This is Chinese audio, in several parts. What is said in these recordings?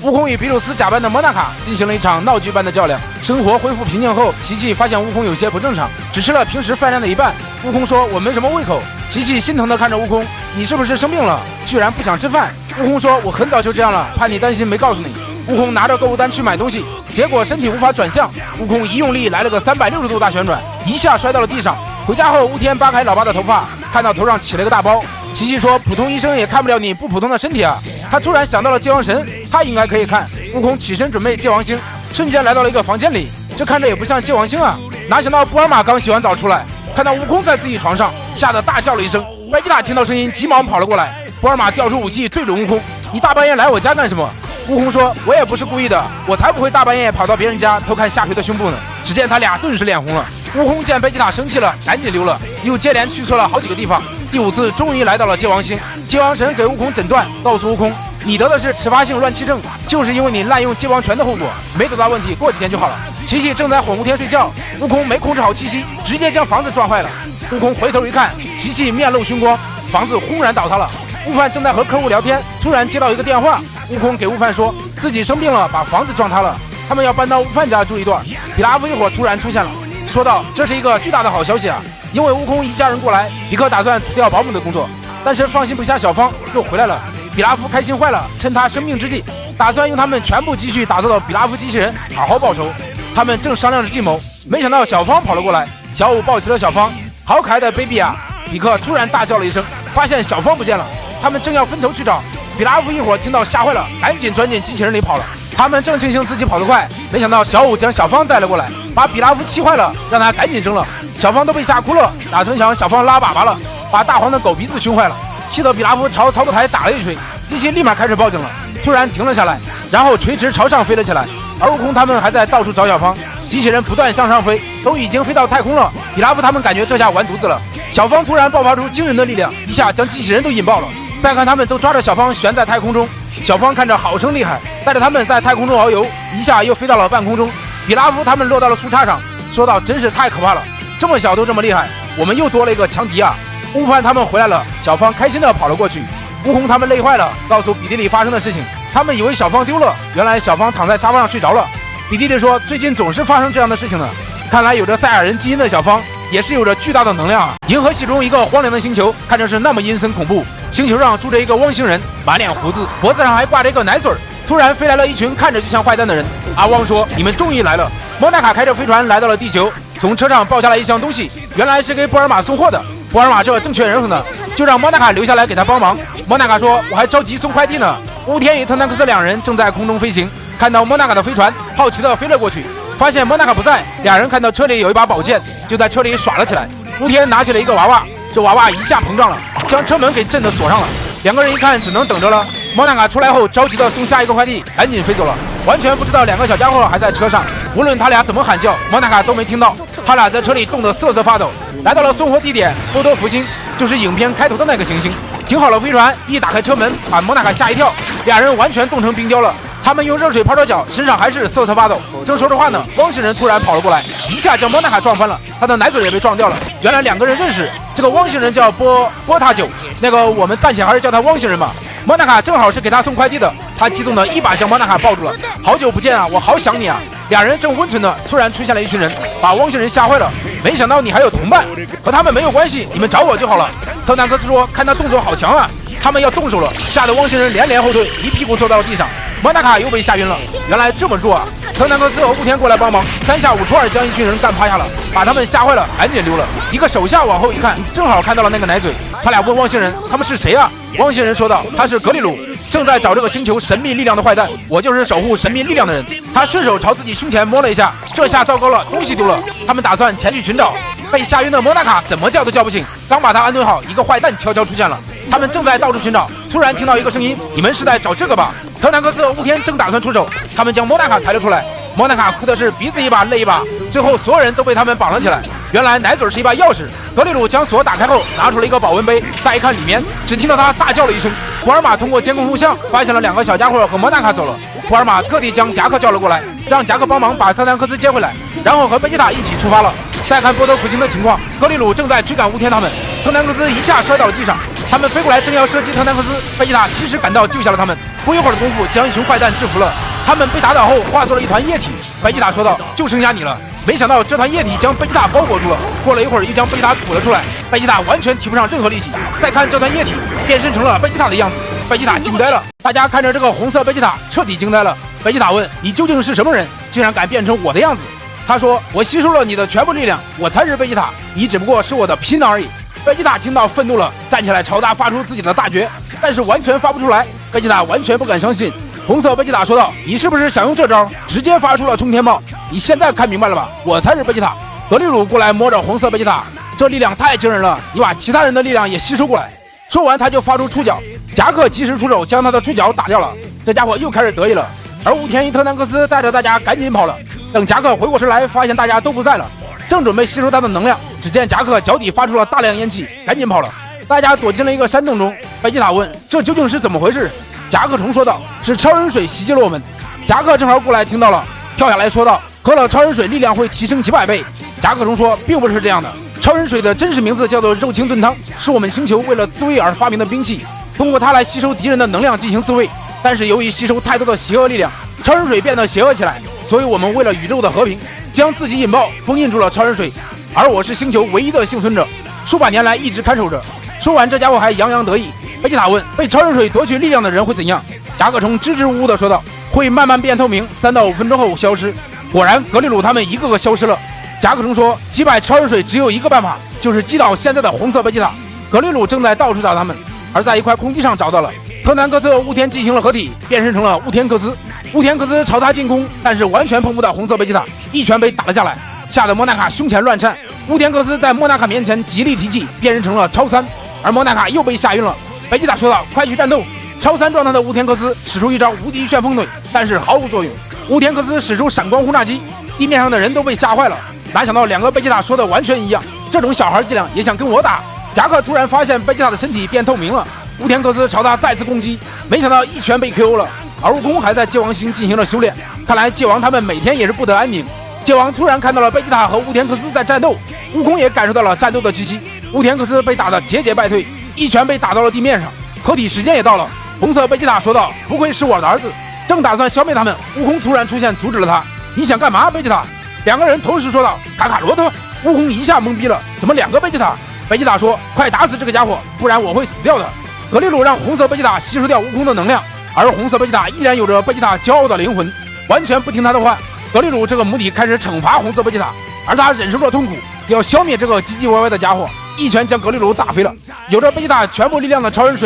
悟空与比鲁斯假扮的莫娜卡进行了一场闹剧般的较量。生活恢复平静后，琪琪发现悟空有些不正常，只吃了平时饭量的一半。悟空说：“我没什么胃口。”琪琪心疼地看着悟空：“你是不是生病了？居然不想吃饭？”悟空说：“我很早就这样了，怕你担心没告诉你。”悟空拿着购物单去买东西，结果身体无法转向，悟空一用力来了个360度大旋转，一下摔到了地上。回家后，悟天扒开老爸的头发，看到头上起了个大包。琪琪说：“普通医生也看不了你不普通的身体啊。”他突然想到了界王神，他应该可以看。悟空起身准备界王星，瞬间来到了一个房间里，这看着也不像界王星啊。哪想到布尔玛刚洗完澡出来，看到悟空在自己床上，吓得大叫了一声。贝吉塔听到声音，急忙跑了过来。布尔玛调出武器对准悟空：“你大半夜来我家干什么？”悟空说：“我也不是故意的，我才不会大半夜跑到别人家偷看下垂的胸部呢。”只见他俩顿时脸红了。悟空见贝吉塔生气了，赶紧溜了，又接连去错了好几个地方。第5次终于来到了界王星，界王神给悟空诊断，告诉悟空：“你得的是迟发性乱气症，就是因为你滥用界王拳的后果，没多大问题，过几天就好了。”琪琪正在哄悟天睡觉，悟空没控制好气息，直接将房子撞坏了。悟空回头一看，琪琪面露凶光，房子轰然倒塌了。悟饭正在和客户聊天，突然接到一个电话，悟空给悟饭说自己生病了，把房子撞塌了，他们要搬到悟饭家住一段。比拉夫一伙突然出现了，说道：“这是一个巨大的好消息啊！因为悟空一家人过来，比克打算辞掉保姆的工作，但是放心不下小芳又回来了。比拉夫开心坏了，趁他生病之际，打算用他们全部积蓄打造的比拉夫机器人好好报仇。他们正商量着计谋，没想到小芳跑了过来，小五抱起了小芳，好可爱的 baby 啊！比克突然大叫了一声，发现小芳不见了。他们正要分头去找，比拉夫一伙听到吓坏了，赶紧钻进机器人里跑了。他们正庆幸自己跑得快，没想到小五将小芳带了过来，把比拉夫气坏了，让他赶紧扔了。小芳都被吓哭了，打算想小芳拉粑粑了，把大黄的狗鼻子熏坏了，气得比拉夫朝操作台打了一锤，机器立马开始报警了，突然停了下来，然后垂直朝上飞了起来。而悟空他们还在到处找小芳，机器人不断向上飞，都已经飞到太空了。比拉夫他们感觉这下完犊子了，小芳突然爆发出惊人的力量，一下将机器人都引爆了。再看他们都抓着小芳悬在太空中，小芳看着好生厉害，带着他们在太空中遨游，一下又飞到了半空中。比拉夫他们落到了树杈上，说道：“真是太可怕了，这么小都这么厉害，我们又多了一个强敌啊！”悟饭他们回来了，小芳开心地跑了过去。悟空他们累坏了，告诉比弟弟发生的事情。他们以为小芳丢了，原来小芳躺在沙发上睡着了。比弟弟说：“最近总是发生这样的事情呢，看来有着赛亚人基因的小芳也是有着巨大的能量啊！”银河系中一个荒凉的星球，看着是那么阴森恐怖。星球上住着一个汪星人，满脸胡子，脖子上还挂着一个奶嘴儿。突然飞来了一群看着就像坏蛋的人。阿汪说：“你们终于来了。”莫娜卡开着飞船来到了地球，从车上抱下来一箱东西，原来是给布尔玛送货的。布尔玛这正缺人手呢，就让莫娜卡留下来给他帮忙。莫娜卡说：“我还着急送快递呢。”乌天与特南克斯两人正在空中飞行，看到莫娜卡的飞船，好奇地飞了过去，发现莫娜卡不在，两人看到车里有一把宝剑，就在车里耍了起来。乌天拿起了一个娃娃，这娃娃一下膨胀了，将车门给震得锁上了。两个人一看，只能等着了。莫娜卡出来后，着急地送下一个快递，赶紧飞走了，完全不知道两个小家伙还在车上。无论他俩怎么喊叫，莫娜卡都没听到。他俩在车里冻得瑟瑟发抖。来到了送货地点波多福星，就是影片开头的那个行星。停好了飞船，一打开车门，把莫娜卡吓一跳，俩人完全冻成冰雕了。他们用热水泡着脚，身上还是瑟瑟发抖。正说着话呢，汪星人突然跑了过来，一下将莫娜卡撞翻了，他的奶嘴也被撞掉了。原来两个人认识，这个汪星人叫波塔九，那个我们暂且还是叫他汪星人吧。莫娜卡正好是给他送快递的，他激动的一把将莫娜卡抱住了。好久不见啊，我好想你啊！俩人正温存呢，突然出现了一群人，把汪星人吓坏了。没想到你还有同伴，和他们没有关系，你们找我就好了。特南克斯说：“看他动作好强啊！”他们要动手了，吓得汪星人连连后退，一屁股坐到了地上。莫娜卡又被吓晕了，原来这么弱啊！特南克斯和雾天过来帮忙，3下5除2将一群人干趴下了，把他们吓坏了，赶紧溜了。一个手下往后一看，正好看到了那个奶嘴，他俩问汪星人：“他们是谁啊？”汪星人说道：“他是格里鲁，正在找这个星球神秘力量的坏蛋，我就是守护神秘力量的人。”他顺手朝自己胸前摸了一下，这下糟糕了，东西丢了。他们打算前去寻找。被吓晕的莫娜卡怎么叫都叫不醒，刚把他安顿好，一个坏蛋悄悄出现了。他们正在到处寻找，突然听到一个声音：“你们是在找这个吧？”特南克斯和雾天正打算出手，他们将莫娜卡抬了出来。莫娜卡哭的是鼻子一把泪一把，最后所有人都被他们绑了起来。原来奶嘴是一把钥匙，格里鲁将锁打开后拿出了一个保温杯，再一看里面，只听到他大叫了一声。布尔玛通过监控录像发现了两个小家伙和莫娜卡走了。布尔玛特地将夹克叫了过来，让夹克帮忙把特南克斯接回来，然后和贝吉塔一起出发了。再看波多福星的情况，格里鲁正在追赶雾天他们，特南克斯一下摔到了地上，他们飞过来正要射击特南克斯，贝吉塔及时赶到救下了他们。不一会儿的功夫，将一群坏蛋制服了。他们被打倒后化作了一团液体。贝吉塔说道：“就剩下你了。”没想到这团液体将贝吉塔包裹住了。过了一会儿，又将贝吉塔吐了出来。贝吉塔完全提不上任何力气。再看这团液体，变身成了贝吉塔的样子。贝吉塔惊呆了。大家看着这个红色贝吉塔，彻底惊呆了。贝吉塔问：“你究竟是什么人？竟然敢变成我的样子？”他说：“我吸收了你的全部力量，我才是贝吉塔，你只不过是我的皮囊而已。”贝吉塔听到愤怒了，站起来朝他发出自己的大绝，但是完全发不出来。贝吉塔完全不敢相信。红色贝吉塔说道：“你是不是想用这招？直接发出了冲天炮？你现在看明白了吧？我才是贝吉塔。”格里鲁过来摸着红色贝吉塔，这力量太惊人了，你把其他人的力量也吸收过来。说完他就发出触角，夹克及时出手将他的触角打掉了。这家伙又开始得意了。而武田一特南克斯带着大家赶紧跑了。等夹克回过神来，发现大家都不在了，正准备吸收他的能量，只见夹克脚底发出了大量烟气，赶紧跑了。大家躲进了一个山洞中。贝吉塔问：“这究竟是怎么回事？”夹克虫说道：“是超人水袭击了我们。”夹克正好过来听到了，跳下来说道：“喝了超人水力量会提升几百倍。”夹克虫说：“并不是这样的，超人水的真实名字叫做肉青炖汤，是我们星球为了自卫而发明的兵器，通过它来吸收敌人的能量进行自卫。但是由于吸收太多的邪恶力量，超人水变得邪恶起来，所以我们为了宇宙的和平，将自己引爆封印住了超人水。而我是星球唯一的幸存者，数百年来一直看守着。”说完，这家伙还洋洋得意。贝吉塔问：“被超人水夺取力量的人会怎样？”甲壳虫支支吾吾地说道：“会慢慢变透明，3到5分钟后消失。”果然，格里鲁他们一个个消失了。甲壳虫说：“击败超人水只有一个办法，就是击倒现在的红色贝吉塔。”格里鲁正在到处找他们，而在一块空地上找到了特南克斯和乌田进行了合体，变身成了乌田克斯。乌田克斯朝他进攻，但是完全碰不到红色贝吉塔，一拳被打了下来，吓得莫纳卡胸前乱颤。乌田克斯在莫纳卡面前极力提气，变身成了超3，而莫纳卡又被吓晕了。贝吉塔说道：“快去战斗！”超3状态的乌田克斯使出一招无敌旋风腿，但是毫无作用。乌田克斯使出闪光轰炸机，地面上的人都被吓坏了。哪想到2个贝吉塔说的完全一样，这种小孩伎俩也想跟我打。夹克突然发现贝吉塔的身体变透明了，乌田克斯朝他再次攻击，没想到一拳被 KO 了。而悟空还在界王星进行了修炼，看来界王他们每天也是不得安宁。界王突然看到了贝吉塔和乌田克斯在战斗，悟空也感受到了战斗的气息。乌田克斯被打得节节败退，一拳被打到了地面上。合体时间也到了，红色贝吉塔说道：“不愧是我的儿子。”正打算消灭他们，悟空突然出现阻止了他。“你想干嘛，贝吉塔？”2个人同时说道：“卡卡罗特。”悟空一下懵逼了，怎么2个贝吉塔？贝吉塔说：“快打死这个家伙，不然我会死掉的。”格里鲁让红色贝吉塔吸收掉悟空的能量，而红色贝吉塔依然有着贝吉塔骄傲的灵魂，完全不听他的话。格里鲁这个母体开始惩罚红色贝吉塔，而他忍受着痛苦，要消灭这个唧唧歪歪的家伙，一拳将格里鲁打飞了。有着贝吉塔全部力量的超人水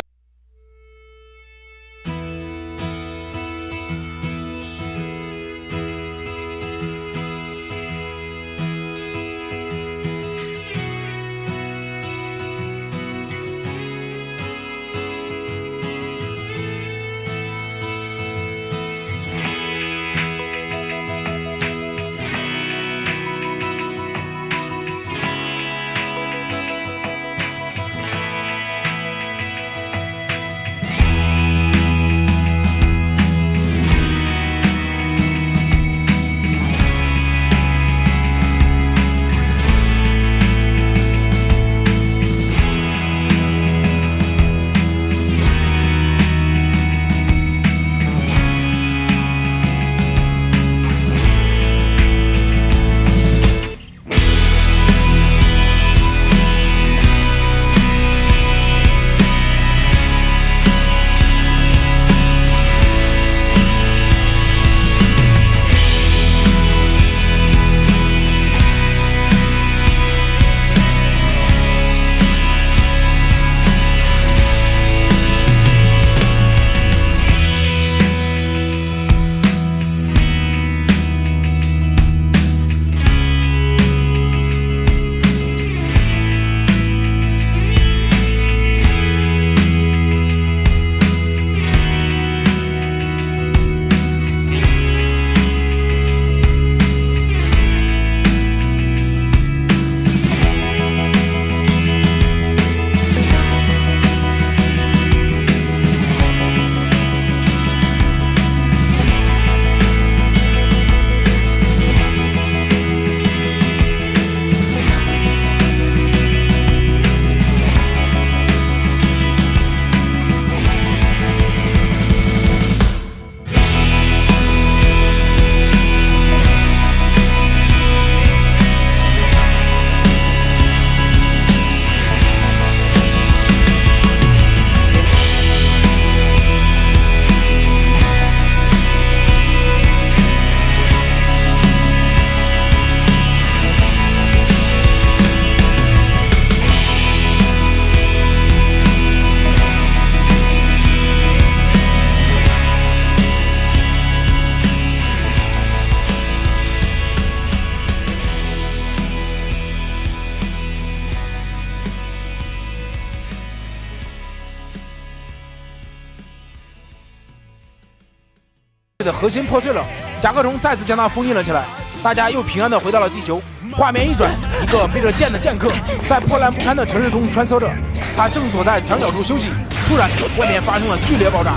的核心破碎了，甲壳虫再次将它封印了起来。大家又平安地回到了地球。画面一转，一个背着剑的剑客在破烂不堪的城市中穿梭着，他正锁在墙角处休息。突然，外面发生了剧烈爆炸，